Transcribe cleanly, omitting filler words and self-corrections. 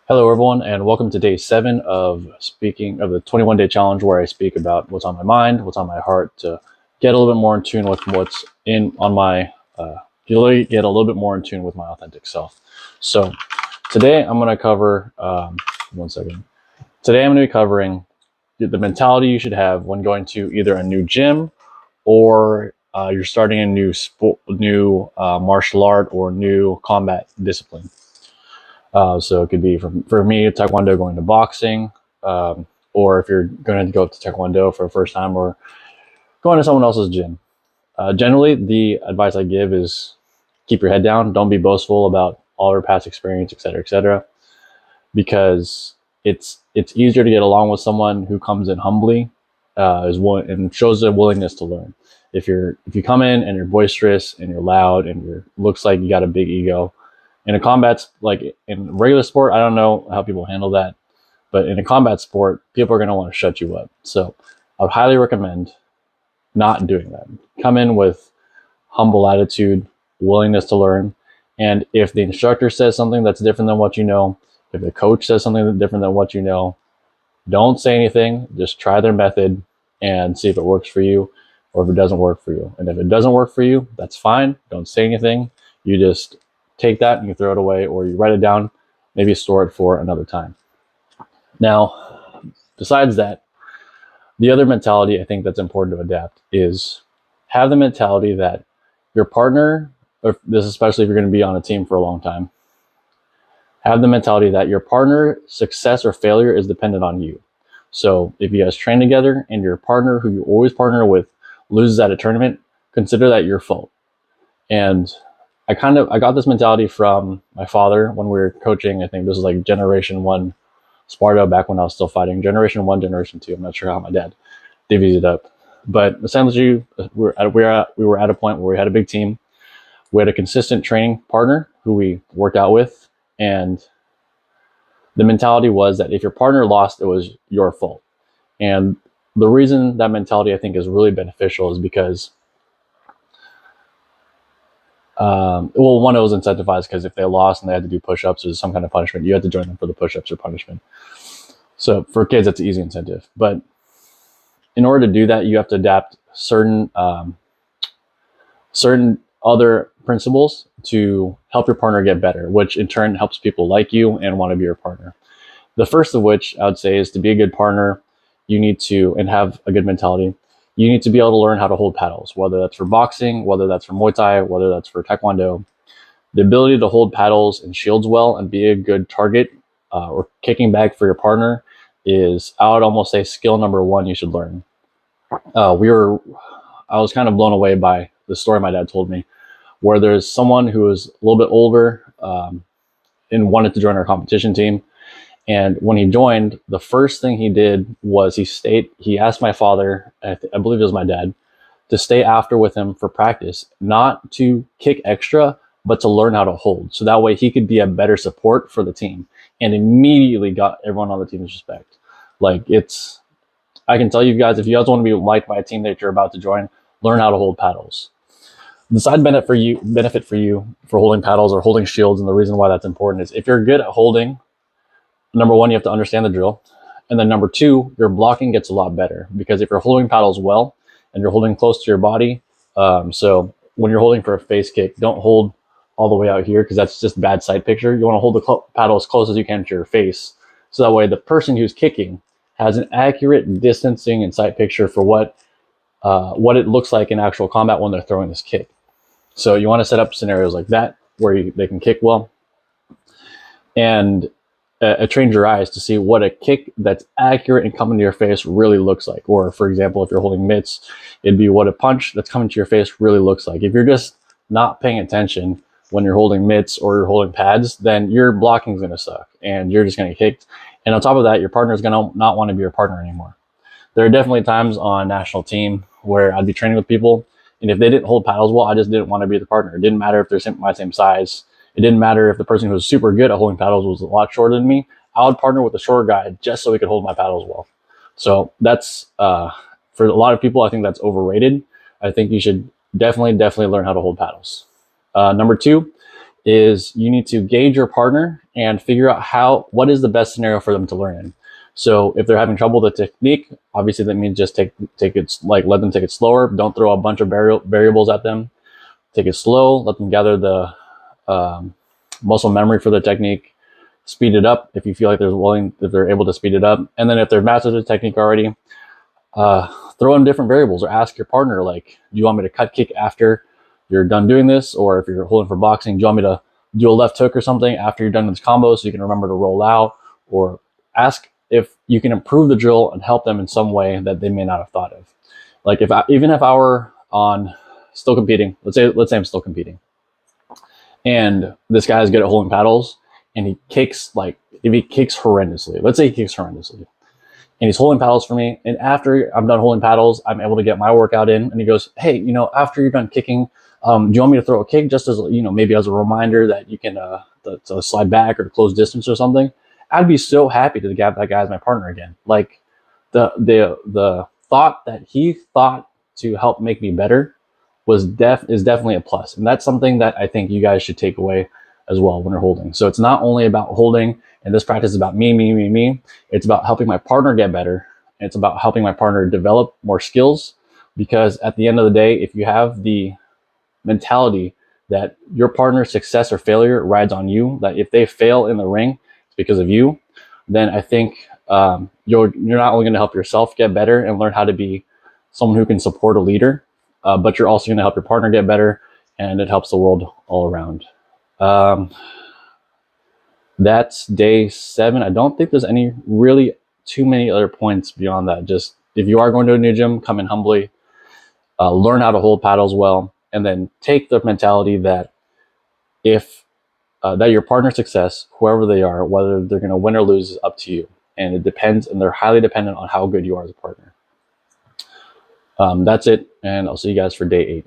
Hello, everyone, and welcome to day 7 of speaking of the 21 day challenge, where I speak about what's on my mind, what's on my heart, to get a little bit more in tune with what's in on my, get a little bit more in tune with my authentic self. So today I'm going to cover, one second. Today I'm going to be covering the mentality you should have when going to either a new gym or you're starting a new sport, new martial art or new combat discipline. So it could be for me, Taekwondo going to boxing, or if you're going to go to Taekwondo for the first time, or going to someone else's gym. Generally, the advice I give is keep your head down. Don't be boastful about all your past experience, et cetera, because it's easier to get along with someone who comes in humbly, and shows a willingness to learn. If you come in and you're boisterous and you're loud and you looks like you got a big ego, in a combat, like in regular sport, I don't know how people handle that, but in a combat sport, people are going to want to shut you up. So I would highly recommend not doing that. Come in with humble attitude, willingness to learn. And if the instructor says something that's different than what you know, if the coach says something that's different than what you know, don't say anything. Just try their method and see if it works for you or if it doesn't work for you. And if it doesn't work for you, that's fine. Don't say anything. You just take that and you throw it away, or you write it down, maybe store it for another time. Now, besides that, the other mentality I think that's important to adapt is have the mentality that your partner, or this especially if you're going to be on a team for a long time, have the mentality that your partner's success or failure is dependent on you. So if you guys train together and your partner, who you always partner with, loses at a tournament, consider that your fault. And I got this mentality from my father when we were coaching. I think this was like Generation One Sparta back when I was still fighting. Generation One, Generation Two. I'm not sure how my dad divvies it up, but essentially we were at a point where we had a big team. We had a consistent training partner who we worked out with, and the mentality was that if your partner lost, it was your fault. And the reason that mentality I think is really beneficial is because one, it was incentivized because if they lost and they had to do push-ups, there's some kind of punishment. You had to join them for the push-ups or punishment. So for kids, that's an easy incentive. But in order to do that, you have to adapt certain other principles to help your partner get better, which in turn helps people like you and want to be your partner. The first of which I would say is to be a good partner, you need to, and have a good mentality, you need to be able to learn how to hold paddles, whether that's for boxing, whether that's for Muay Thai, whether that's for Taekwondo. The ability to hold paddles and shields well and be a good target or kicking bag for your partner is, I would almost say, skill number one you should learn. I was kind of blown away by the story my dad told me, where there's someone who is a little bit older and wanted to join our competition team. And when he joined, the first thing he did was he asked my father, I believe it was my dad, to stay after with him for practice, not to kick extra, but to learn how to hold. So that way he could be a better support for the team, and immediately got everyone on the team's respect. Like I can tell you guys, if you guys want to be liked by a team that you're about to join, learn how to hold paddles. The side benefit for you for holding paddles or holding shields, and the reason why that's important is if you're good at holding, number one, you have to understand the drill. And then number two, your blocking gets a lot better, because if you're holding paddles well and you're holding close to your body, so when you're holding for a face kick, don't hold all the way out here because that's just bad sight picture. You want to hold the paddle as close as you can to your face. So that way the person who's kicking has an accurate distancing and sight picture for what it looks like in actual combat when they're throwing this kick. So you want to set up scenarios like that where they can kick well, and train your eyes to see what a kick that's accurate and coming to your face really looks like. Or for example, if you're holding mitts, it'd be what a punch that's coming to your face really looks like. If you're just not paying attention when you're holding mitts or you're holding pads, then your blocking is going to suck and you're just going to get kicked. And on top of that, your partner is going to not want to be your partner anymore. There are definitely times on national team where I'd be training with people, and if they didn't hold paddles well, I just didn't want to be the partner. It didn't matter if they're my same size. It didn't matter if the person who was super good at holding paddles was a lot shorter than me. I would partner with a shorter guy just so he could hold my paddles well. So that's, for a lot of people, I think that's overrated. I think you should definitely learn how to hold paddles. Number two is you need to gauge your partner and figure out what is the best scenario for them to learn in. So if they're having trouble with the technique, obviously that means just take it, like let them take it slower. Don't throw a bunch of variables at them. Take it slow. Let them gather the muscle memory for the technique. Speed it up if you feel like if they're able to speed it up. And then if they're mastered the technique already, throw in different variables or ask your partner, like, do you want me to cut kick after you're done doing this? Or if you're holding for boxing, do you want me to do a left hook or something after you're done with this combo so you can remember to roll out? Or ask if you can improve the drill and help them in some way that they may not have thought of. Like even if I were still competing, let's say I'm still competing, and this guy's good at holding paddles, and he kicks horrendously. Let's say he kicks horrendously, and he's holding paddles for me. And after I'm done holding paddles, I'm able to get my workout in. And he goes, "Hey, after you're done kicking, do you want me to throw a kick just as maybe as a reminder that you can to slide back or to close distance or something?" I'd be so happy to get that guy as my partner again. Like the thought that he thought to help make me better is definitely a plus. And that's something that I think you guys should take away as well when you're holding. So it's not only about holding, and this practice is about me. It's about helping my partner get better. And it's about helping my partner develop more skills, because at the end of the day, if you have the mentality that your partner's success or failure rides on you, that if they fail in the ring, it's because of you, then I think you're not only going to help yourself get better and learn how to be someone who can support a leader, but you're also going to help your partner get better, and it helps the world all around. That's day 7. I don't think there's really too many other points beyond that. Just if you are going to a new gym, come in humbly, learn how to hold paddles well, and then take the mentality that that your partner's success, whoever they are, whether they're going to win or lose, is up to you. And it depends, and they're highly dependent on how good you are as a partner. That's it, and I'll see you guys for day 8.